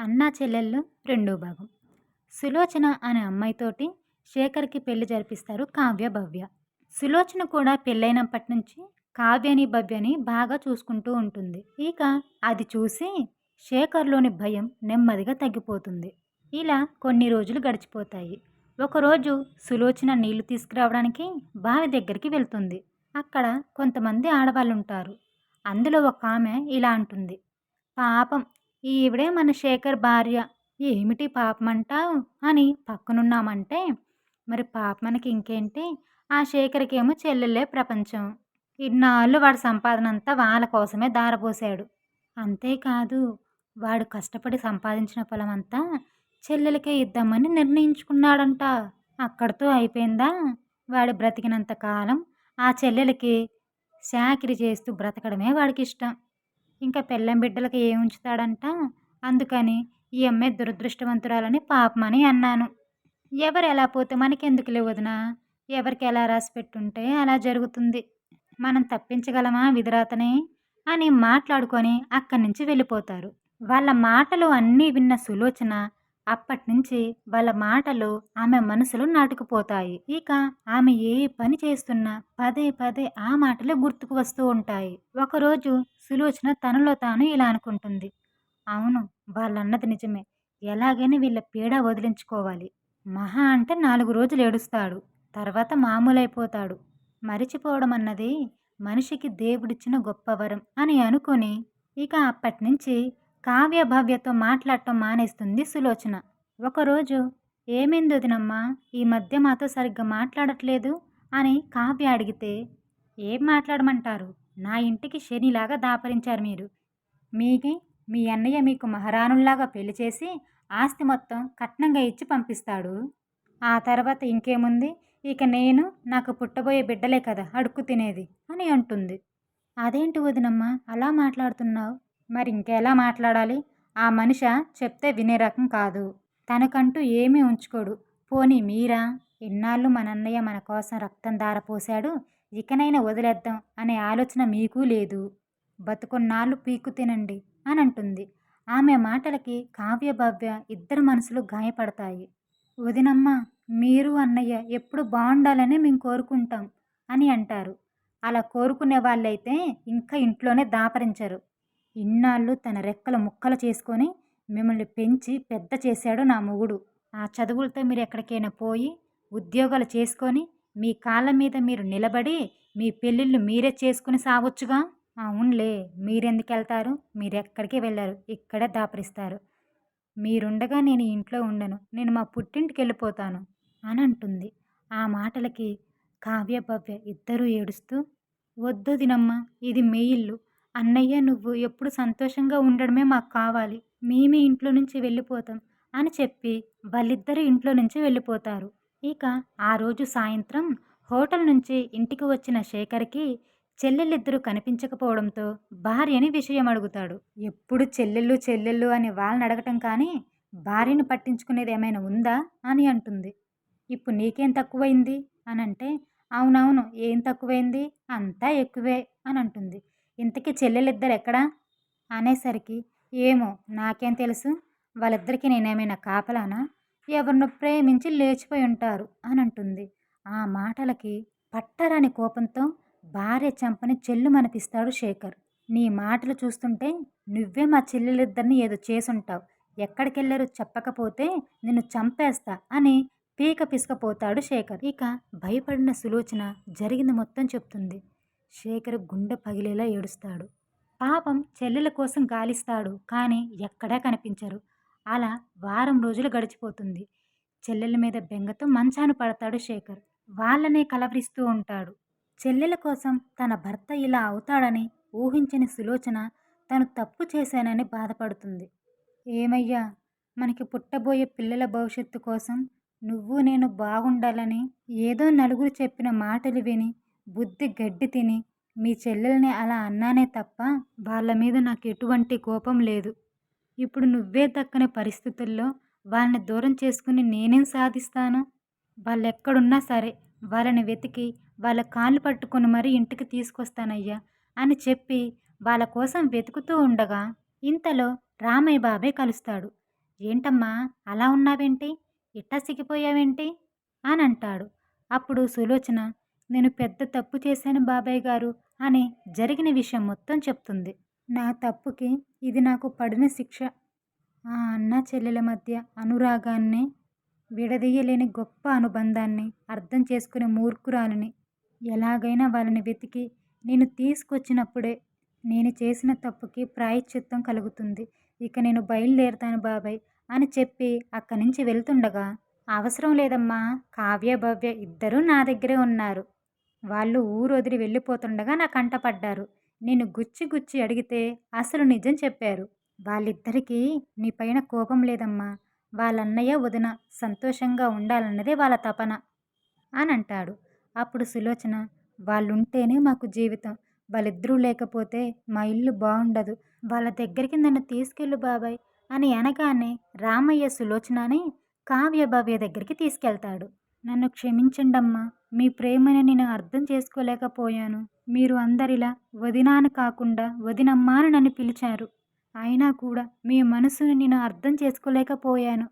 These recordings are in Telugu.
అన్నా చెల్లెళ్ళు రెండో భాగం. సులోచన అనే అమ్మాయితోటి శేఖర్‌కి పెళ్లి జరిపిస్తారు కావ్య, భవ్య. సులోచన కూడా పెళ్ళైనప్పటి నుంచి కావ్యని, భవ్యని బాగా చూసుకుంటూ ఉంటుంది. ఇక అది చూసి శేఖర్‌లోని భయం నెమ్మదిగా తగ్గిపోతుంది. ఇలా కొన్ని రోజులు గడిచిపోతాయి. ఒకరోజు సులోచన నీళ్లు తీసుకురావడానికి బావి దగ్గరికి వెళ్తుంది. అక్కడ కొంతమంది ఆడవాళ్ళుంటారు. అందులో ఒకామె ఇలా అంటుంది. పాపం ఈవిడే మన శేఖర్ భార్య. ఏమిటి పాపమంటావు అని పక్కనున్నామంటే, మరి పాపమనకి ఇంకేంటి? ఆ శేఖర్‌కేమో చెల్లెలే ప్రపంచం. ఇన్నాళ్ళు వాడి సంపాదనంతా వాళ్ళ కోసమే ధారపోశాడు. అంతేకాదు వాడు కష్టపడి సంపాదించిన పొలమంతా చెల్లెలకే ఇద్దామని నిర్ణయించుకున్నాడంట. అక్కడితో అయిపోయిందా? వాడు బ్రతికినంత కాలం ఆ చెల్లెలకి చాకిరీ చేస్తూ బ్రతకడమే వాడికిష్టం. ఇంకా పెళ్ళాం బిడ్డలకి ఏముంచుతాడంట. అందుకని ఈ అమ్మాయి దురదృష్టవంతురాలని పాపమని అన్నాను. ఎవరెలా పోతే మనకెందుకులే వదినా? ఎవరికెలా రాసిపెట్టుంటే అలా జరుగుతుంది. మనం తప్పించగలమా విధిరాతని? అని మాట్లాడుకొని అక్కడి నుంచి వెళ్ళిపోతారు. వాళ్ళ మాటలు అన్నీ విన్న సులోచన అప్పట్నుంచి వాళ్ళ మాటలు ఆమె మనసులో నాటుకుపోతాయి. ఇక ఆమె ఏ పని చేస్తున్నా పదే పదే ఆ మాటలే గుర్తుకు వస్తూ ఉంటాయి. ఒకరోజు సులోచన తనలో తాను ఇలా అనుకుంటుంది. అవును, వాళ్ళన్నది నిజమే. ఎలాగైనా వీళ్ళ పీడ వదిలించుకోవాలి. మహా అంటే 4 రోజులు ఏడుస్తాడు. తర్వాత మామూలైపోతాడు. మరిచిపోవడం అన్నది మనిషికి దేవుడిచ్చిన గొప్ప వరం అని అనుకుని ఇక అప్పట్నుంచి కావ్య, భవ్యతో మాట్లాడటం మానేస్తుంది సులోచన. ఒకరోజు ఏమైంది వదినమ్మా? ఈ మధ్య మాతో సరిగ్గా మాట్లాడట్లేదు అని కావ్య అడిగితే, ఏం మాట్లాడమంటారు? నా ఇంటికి శనిలాగా దాపరించారు మీరు. మీకి మీ అన్నయ్య మీకు మహారాణుల్లాగా పెళ్లి చేసి ఆస్తి మొత్తం కట్నంగా ఇచ్చి పంపిస్తాడు. ఆ తర్వాత ఇంకేముంది? ఇక నేను నాకు పుట్టబోయే బిడ్డలే కదా అడుక్కు తినేది అని అంటుంది. అదేంటి వదినమ్మ అలా మాట్లాడుతున్నావు? మరి ఇంకెలా మాట్లాడాలి? ఆ మనిష చెప్తే వినే రకం కాదు. తనకంటూ ఏమీ ఉంచుకోడు. పోనీ మీరా? ఇన్నాళ్ళు మనన్నయ్య మన కోసం రక్తం ధారపోశాడు. ఇకనైనా వదిలేద్దాం అనే ఆలోచన మీకూ లేదు. బతుకున్నాళ్ళు పీక్కు తినండి అని అంటుంది. ఆమె మాటలకి కావ్య, భవ్య ఇద్దరు మనసులు గాయపడతాయి. వదినమ్మ, మీరు అన్నయ్య ఎప్పుడు బాగుండాలనే మేము కోరుకుంటాం అని అంటారు. అలా కోరుకునే వాళ్ళైతే ఇంకా ఇంట్లోనే దాపరించరు. ఇన్నాళ్ళు తన రెక్కలు ముక్కలు చేసుకొని మిమ్మల్ని పెంచి పెద్ద చేశాడు నా మొగుడు. ఆ చదువులతో మీరు ఎక్కడికైనా పోయి ఉద్యోగాలు చేసుకొని మీ కాళ్ళ మీద మీరు నిలబడి మీ పెళ్ళిళ్ళు మీరే చేసుకుని సావొచ్చుగా. అవునులే, మీరెందుకెళ్తారు? మీరెక్కడికి వెళ్ళరు, ఇక్కడే దాపరిస్తారు. మీరుండగా నేను ఈ ఇంట్లో ఉండను. నేను మా పుట్టింటికి వెళ్ళిపోతాను అని అంటుంది. ఆ మాటలకి కావ్య, భవ్య ఇద్దరూ ఏడుస్తూ, వద్దొదినమ్మా, ఇది మీ ఇల్లు. అన్నయ్య నువ్వు ఎప్పుడు సంతోషంగా ఉండడమే మాకు కావాలి. మేమే ఇంట్లో నుంచి వెళ్ళిపోతాం అని చెప్పి వాళ్ళిద్దరూ ఇంట్లో నుంచి వెళ్ళిపోతారు. ఇక ఆ రోజు సాయంత్రం హోటల్ నుంచి ఇంటికి వచ్చిన శేఖర్‌కి చెల్లెలిద్దరూ కనిపించకపోవడంతో భార్యని విషయం అడుగుతాడు. ఎప్పుడు చెల్లెళ్ళు చెల్లెళ్ళు అని వాళ్ళని అడగటం కానీ భార్యను పట్టించుకునేది ఏమైనా ఉందా అని అంటుంది. ఇప్పుడు నీకేం తక్కువైంది అనంటే, అవునవును, ఏం తక్కువైంది? అంతా ఎక్కువే అని అంటుంది. ఇంతకీ చెల్లెలిద్దరు ఎక్కడా అనేసరికి, ఏమో నాకేం తెలుసు? వాళ్ళిద్దరికీ నేనేమైనా కాపలానా? ఎవరినో ప్రేమించి లేచిపోయి ఉంటారు అని అంటుంది. ఆ మాటలకి పట్టరాని కోపంతో భార్య చెంపని చెల్లుమనిపిస్తాడు శేఖర్. నీ మాటలు చూస్తుంటే నువ్వే మా చెల్లెలిద్దరిని ఏదో చేసుంటావు. ఎక్కడికెళ్ళారో చెప్పకపోతే నిన్ను చంపేస్తా అని పీక పిసకపోతాడు శేఖర్. ఇక భయపడిన సులోచన జరిగింది మొత్తం చెప్తుంది. శేఖర్ గుండె పగిలేలా ఏడుస్తాడు. పాపం చెల్లెల కోసం గాలిస్తాడు, కానీ ఎక్కడా కనిపించరు. అలా వారం రోజులు గడిచిపోతుంది. చెల్లెల మీద బెంగతో మంచాన పడతాడు శేఖర్. వాళ్ళనే కలవరిస్తూ ఉంటాడు. చెల్లెల కోసం తన భర్త ఇలా అవుతాడని ఊహించని సులోచన తను తప్పు చేశానని బాధపడుతుంది. ఏమయ్యా, మనకి పుట్టబోయే పిల్లల భవిష్యత్తు కోసం నువ్వు నేను బాగుండాలని ఏదో నలుగురు చెప్పిన మాటలు విని బుద్ధి గడ్డి తిని మీ చెల్లెల్ని అలా అన్నానే తప్ప వాళ్ళ మీద నాకు ఎటువంటి కోపం లేదు. ఇప్పుడు నువ్వే దక్కని పరిస్థితుల్లో వాళ్ళని దూరం చేసుకుని నేనేం సాధిస్తాను? వాళ్ళెక్కడున్నా సరే వాళ్ళని వెతికి వాళ్ళ కాళ్ళు పట్టుకొని మరీ ఇంటికి తీసుకొస్తానయ్యా అని చెప్పి వాళ్ళ కోసం వెతుకుతూ ఉండగా ఇంతలో రామయ్య బాబాయ్ కలుస్తాడు. ఏంటమ్మా అలా ఉన్నావేంటి? ఇట్టా సిగ్గిపోయావేంటి? అని అంటాడు. అప్పుడు సులోచన, నేను పెద్ద తప్పు చేశాను బాబాయ్ గారు అని జరిగిన విషయం మొత్తం చెప్తుంది. నా తప్పుకి ఇది నాకు పడిన శిక్ష. ఆ అన్న చెల్లెల మధ్య అనురాగాన్ని, విడదీయలేని గొప్ప అనుబంధాన్ని అర్థం చేసుకునే మూర్ఖురాలిని. ఎలాగైనా వాళ్ళని వెతికి నేను తీసుకొచ్చినప్పుడే నేను చేసిన తప్పుకి ప్రాయశ్చిత్తం కలుగుతుంది. ఇక నేను బయలుదేరతాను బాబాయ్ అని చెప్పి అక్కడి నుంచి వెళ్తుండగా, అవసరం లేదమ్మా, కావ్య భవ్య ఇద్దరూ నా దగ్గరే ఉన్నారు. వాళ్ళు ఊరొదిలి వెళ్ళిపోతుండగా నా కంట పడ్డారు. నేను గుచ్చి గుచ్చి అడిగితే అసలు నిజం చెప్పారు. వాళ్ళిద్దరికీ నీ పైన కోపం లేదమ్మా. వాళ్ళన్నయ్య వదిన సంతోషంగా ఉండాలన్నదే వాళ్ళ తపన అని అంటాడు. అప్పుడు సులోచన, వాళ్ళుంటేనే మాకు జీవితం. వాళ్ళిద్దరూ లేకపోతే మా ఇల్లు బాగుండదు. వాళ్ళ దగ్గరికి నన్ను తీసుకెళ్ళు బాబాయ్ అని అనగానే రామయ్య సులోచనని కావ్య భవ్య దగ్గరికి తీసుకెళ్తాడు. నన్ను క్షమించండమ్మా, మీ ప్రేమని నేను అర్థం చేసుకోలేకపోయాను. మీరు అందరిలా వదినాను కాకుండా వదినమ్మా అని నన్ను పిలిచారు. అయినా కూడా మీ మనసుని నేను అర్థం చేసుకోలేకపోయాను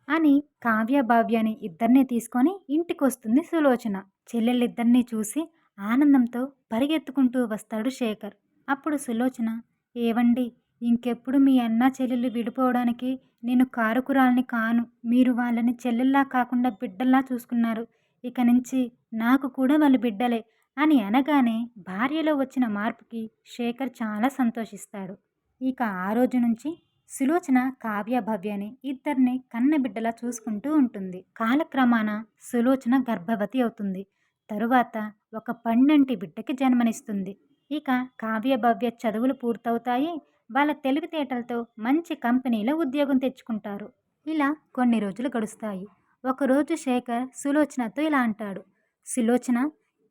అని కావ్య భావ్యని ఇద్దరినీ తీసుకొని ఇంటికొస్తుంది సులోచన. చెల్లెళ్ళిద్దరినీ చూసి ఆనందంతో పరిగెత్తుకుంటూ వస్తాడు శేఖర్. అప్పుడు సులోచన, ఏవండి, ఇంకెప్పుడు మీ అన్న చెల్లెళ్ళు విడిపోవడానికి నేను కారకురాల్ని కాను. మీరు వాళ్ళని చెల్లెల్లా కాకుండా బిడ్డల్లా చూసుకున్నారు. ఇక నుంచి నాకు కూడా వాళ్ళు బిడ్డలే అని అనగానే భార్యలో వచ్చిన మార్పుకి శేఖర్ చాలా సంతోషిస్తాడు. ఇక ఆ రోజు నుంచి సులోచన కావ్య భవ్యని ఇద్దరిని కన్నబిడ్డలా చూసుకుంటూ ఉంటుంది. కాలక్రమాన సులోచన గర్భవతి అవుతుంది. తరువాత ఒక పండంటి బిడ్డకి జన్మనిస్తుంది. ఇక కావ్య భవ్య చదువులు పూర్తవుతాయి. వాళ్ళ తెలివితేటలతో మంచి కంపెనీలో ఉద్యోగం తెచ్చుకుంటారు. ఇలా కొన్ని రోజులు గడుస్తాయి. ఒకరోజు శేఖర్ సులోచనతో ఇలా అంటాడు. సులోచన,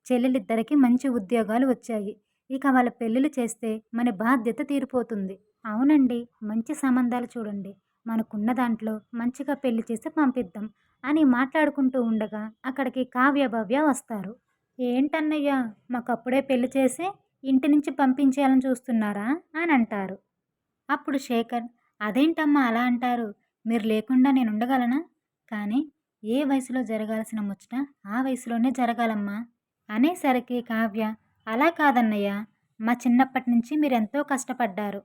చెల్లెలిద్దరికి మంచి ఉద్యోగాలు వచ్చాయి. ఇక వాళ్ళ పెళ్ళిళ్ళు చేస్తే మన బాధ్యత తీరిపోతుంది. అవునండి, మంచి సంబంధాలు చూడండి. మనకున్న దాంట్లో మంచిగా పెళ్లి చేసి పంపిద్దాం అని మాట్లాడుకుంటూ ఉండగా అక్కడికి కావ్య భవ్య వస్తారు. ఏంటన్నయ్యా, మాకప్పుడే పెళ్లి చేసి ఇంటి నుంచి పంపించేయాలని చూస్తున్నారా అని అంటారు. అప్పుడు శేఖర్, అదేంటమ్మా అలా అంటారు? మీరు లేకుండా నేను ఉండగలనా? కానీ ఏ వయసులో జరగాల్సిన ముచ్చట ఆ వయసులోనే జరగాలమ్మా అనేసరికి కావ్య, అలా కాదన్నయ్య, మా చిన్నప్పటి నుంచి మీరెంతో కష్టపడ్డారు.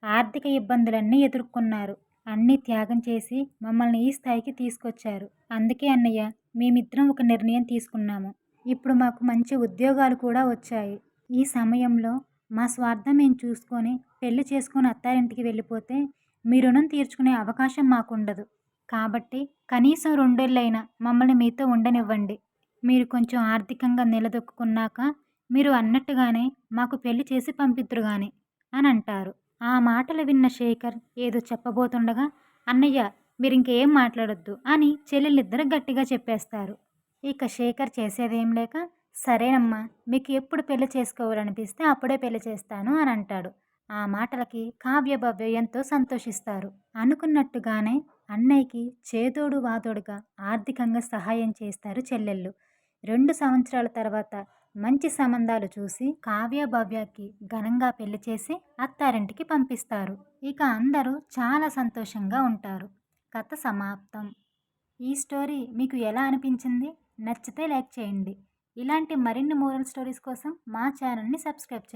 ఆర్థిక ఇబ్బందులన్నీ ఎదుర్కొన్నారు. అన్నీ త్యాగం చేసి మమ్మల్ని ఈ స్థాయికి తీసుకొచ్చారు. అందుకే అన్నయ్య, మేమిద్దరం ఒక నిర్ణయం తీసుకున్నాము. ఇప్పుడు మాకు మంచి ఉద్యోగాలు కూడా వచ్చాయి. ఈ సమయంలో మా స్వార్థం మేము చూసుకొని పెళ్లి చేసుకొని అత్తారింటికి వెళ్ళిపోతే మీ రుణం తీర్చుకునే అవకాశం మాకుండదు. కాబట్టి కనీసం 2 ఏళ్ళైనా మమ్మల్ని మీతో ఉండనివ్వండి. మీరు కొంచెం ఆర్థికంగా నిలదొక్కున్నాక మీరు అన్నట్టుగానే మాకు పెళ్లి చేసి పంపిద్దురు గాని అని అంటారు. ఆ మాటలు విన్న శేఖర్ ఏదో చెప్పబోతుండగా, అన్నయ్య, మీరింకేం మాట్లాడొద్దు అని చెల్లెలిద్దరూ గట్టిగా చెప్పేస్తారు. ఇక శేఖర్ చేసేదేం లేక, సరేనమ్మా, మీకు ఎప్పుడు పెళ్లి చేసుకోవాలనిపిస్తే అప్పుడే పెళ్లి చేస్తాను అని అంటాడు. ఆ మాటలకి కావ్య భవ్య ఎంతో సంతోషిస్తారు. అనుకున్నట్టుగానే అన్నయ్యకి చేదోడు వాదోడుగా ఆర్థికంగా సహాయం చేస్తారు చెల్లెళ్ళు. 2 సంవత్సరాల తర్వాత మంచి సంబంధాలు చూసి కావ్య భవ్యకి ఘనంగా పెళ్లి చేసి అత్తారింటికి పంపిస్తారు. ఇక అందరూ చాలా సంతోషంగా ఉంటారు. కథ సమాప్తం. ఈ స్టోరీ మీకు ఎలా అనిపించింది? నచ్చితే లైక్ చేయండి. ఇలాంటి మరిన్ని మోరల్ స్టోరీస్ కోసం మా ఛానల్ని సబ్స్క్రైబ్ చేయండి.